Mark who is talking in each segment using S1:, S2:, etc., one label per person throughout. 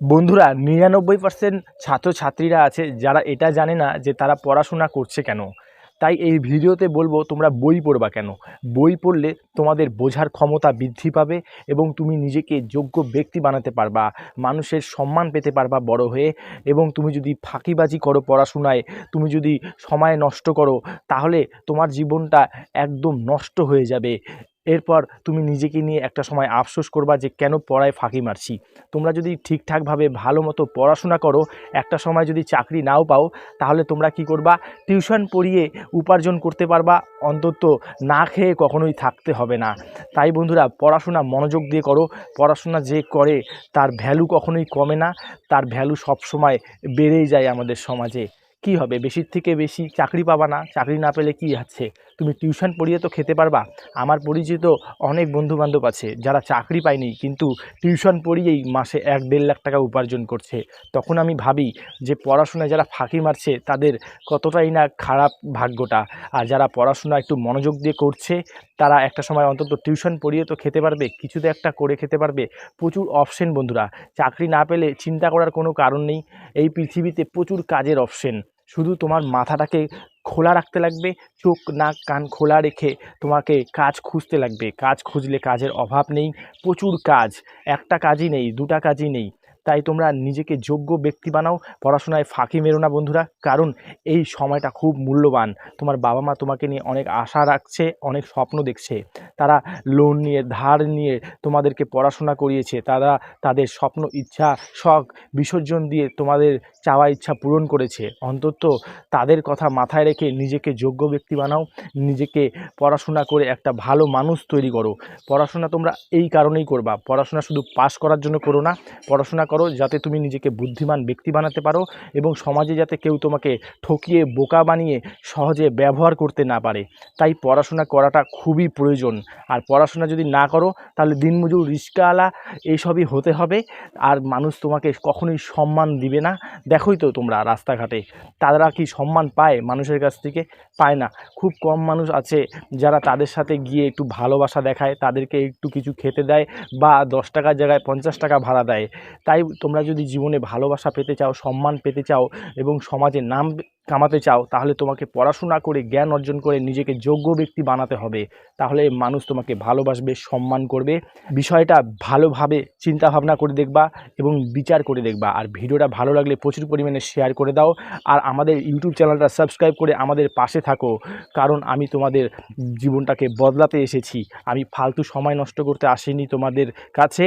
S1: বন্ধুরা ৯৯% ছাত্রছাত্রীরা আছে যারা এটা জানে না যে তারা পড়াশোনা করছে কেন। তাই এই ভিডিওতে বলবো তোমরা বই পড়বা কেন। বই পড়লে তোমাদের বোঝার ক্ষমতা বৃদ্ধি পাবে এবং তুমি নিজেকে যোগ্য ব্যক্তি বানাতে পারবা, মানুষের সম্মান পেতে পারবা বড় হয়ে। এবং তুমি যদি ফাঁকিবাজি করো পড়াশোনায়, তুমি যদি সময় নষ্ট করো, তাহলে তোমার জীবনটা একদম নষ্ট হয়ে যাবে। এরপর তুমি নিজেকে নিয়ে একটা সময় আফসোস করবা যে কেন পড়ায় ফাঁকি মারছি। তোমরা যদি ঠিকঠাকভাবে ভালো মতো পড়াশোনা করো, একটা সময় যদি চাকরি নাও পাও, তাহলে তোমরা কি করবা, টিউশন পড়িয়ে উপার্জন করতে পারবা, অন্তত না খেয়ে কখনোই থাকতে হবে না। তাই বন্ধুরা, পড়াশোনা মনোযোগ দিয়ে করো। পড়াশোনা যে করে তার ভ্যালু কখনোই কমে না, তার ভ্যালু সবসময় বেড়েই যায় আমাদের সমাজে। কি হবে, বেশির থেকে বেশি চাকরি পাবা না, চাকরি না পেলে কি আছে, তুমি টিউশন পড়িয়ে তো খেতে পারবা। আমার পরিচিত অনেক বন্ধুবান্ধব আছে যারা চাকরি পায়নি, কিন্তু টিউশন পড়িয়েই মাসে ১-১.৫ লাখ টাকা উপার্জন করছে। তখন আমি ভাবি যে পড়াশোনায় যারা ফাঁকি মারছে তাদের কতটাই না খারাপ ভাগ্যটা। আর যারা পড়াশোনা একটু মনোযোগ দিয়ে করছে, তারা একটা সময় অন্তত টিউশন পড়িয়ে তো খেতে পারবে, কিছু তো একটা করে খেতে পারবে। প্রচুর অপশন বন্ধুরা, চাকরি না পেলে চিন্তা করার কোনো কারণ নেই। এই পৃথিবীতে প্রচুর কাজের অপশন, শুধু তোমার মাথাটাকে খোলা রাখতে লাগবে। চোখ নাক কান খোলা রেখে তোমাকে কাজ খুঁজতে লাগবে। কাজ খুঁজলে কাজের অভাব নেই, প্রচুর কাজ। একটা কাজই নেই, দুটা কাজই নেই। তাই তোমরা নিজেকে যোগ্য ব্যক্তি বানাও, পড়াশোনায় ফাঁকি মেরো না বন্ধুরা, কারণ এই সময়টা খুব মূল্যবান। তোমার বাবা মা তোমাকে নিয়ে অনেক আশা রাখছে, অনেক স্বপ্ন দেখছে। তারা লোন নিয়ে, ধার নিয়ে তোমাদেরকে পড়াশোনা করিয়েছে। তারা তাদের স্বপ্ন, ইচ্ছা, শখ বিসর্জন দিয়ে তোমাদের চাওয়া ইচ্ছা পূরণ করেছে। অন্তত তাদের কথা মাথায় রেখে নিজেকে যোগ্য ব্যক্তি বানাও, নিজেকে পড়াশোনা করে একটা ভালো মানুষ তৈরি করো। পড়াশোনা তোমরা এই কারণেই করবা, পড়াশোনা শুধু পাস করার জন্য করো না। পড়াশোনা করো যাতে তুমি নিজেকে বুদ্ধিমান ব্যক্তি বানাতে পারো এবং সমাজে যাতে কেউ তোমাকে ঠকিয়ে বোকা বানিয়ে সহজে ব্যবহার করতে না পারে। তাই পড়াশোনা করাটা খুবই প্রয়োজন। আর পড়াশোনা যদি না করো, তাহলে দিনমজুর, রিক্সাওয়ালা এইসবই হতে হবে। আর মানুষ তোমাকে কখনোই সম্মান দিবে না। দেখোই তো তোমরা রাস্তাঘাটে তারা কি সম্মান পায় মানুষের কাছ থেকে? পায় না। খুব কম মানুষ আছে যারা তাদের সাথে গিয়ে একটু ভালোবাসা দেখায়, তাদেরকে একটু কিছু খেতে দেয় বা 10 টাকার জায়গায় 50 টাকা ভাড়া দেয়। তাই তোমরা যদি জীবনে ভালোবাসা পেতে চাও, সম্মান পেতে চাও এবং সমাজে নাম কামাতে চাও, তাহলে তোমাকে পড়াশোনা করে, জ্ঞান অর্জন করে নিজেকে যোগ্য ব্যক্তি বানাতে হবে। তাহলে মানুষ তোমাকে ভালোবাসবে, সম্মান করবে। বিষয়টা ভালোভাবে চিন্তা ভাবনা করে দেখবা এবং বিচার করে দেখবা। আর ভিডিওটা ভালো লাগলে প্রচুর পরিমাণে শেয়ার করে দাও। আর আমাদের ইউটিউব চ্যানেলটা সাবস্ক্রাইব করে আমাদের পাশে থাকো, কারণ আমি তোমাদের জীবনটাকে বদলাতে এসেছি। আমি ফালতু সময় নষ্ট করতে আসিনি তোমাদের কাছে।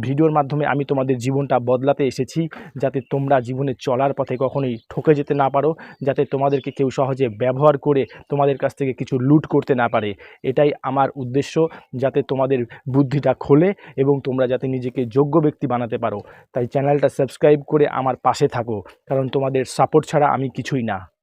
S1: ভিডিওর মাধ্যমে আমি তোমাদের জীবনটা বদলাতে এসেছি, যাতে তোমরা জীবনে চলার পথে কখনোই ঠকে যেতে না পারো, যাতে তোমাদেরকে কেউ সহজে ব্যবহার করে তোমাদের কাছ থেকে কিছু লুট করতে না পারে। এটাই আমার উদ্দেশ্য, যাতে তোমাদের বুদ্ধিটা খোলে এবং তোমরা যাতে নিজেকে যোগ্য ব্যক্তি বানাতে পারো। তাই চ্যানেলটা সাবস্ক্রাইব করে আমার পাশে থাকো, কারণ তোমাদের সাপোর্ট ছাড়া আমি কিছুই না।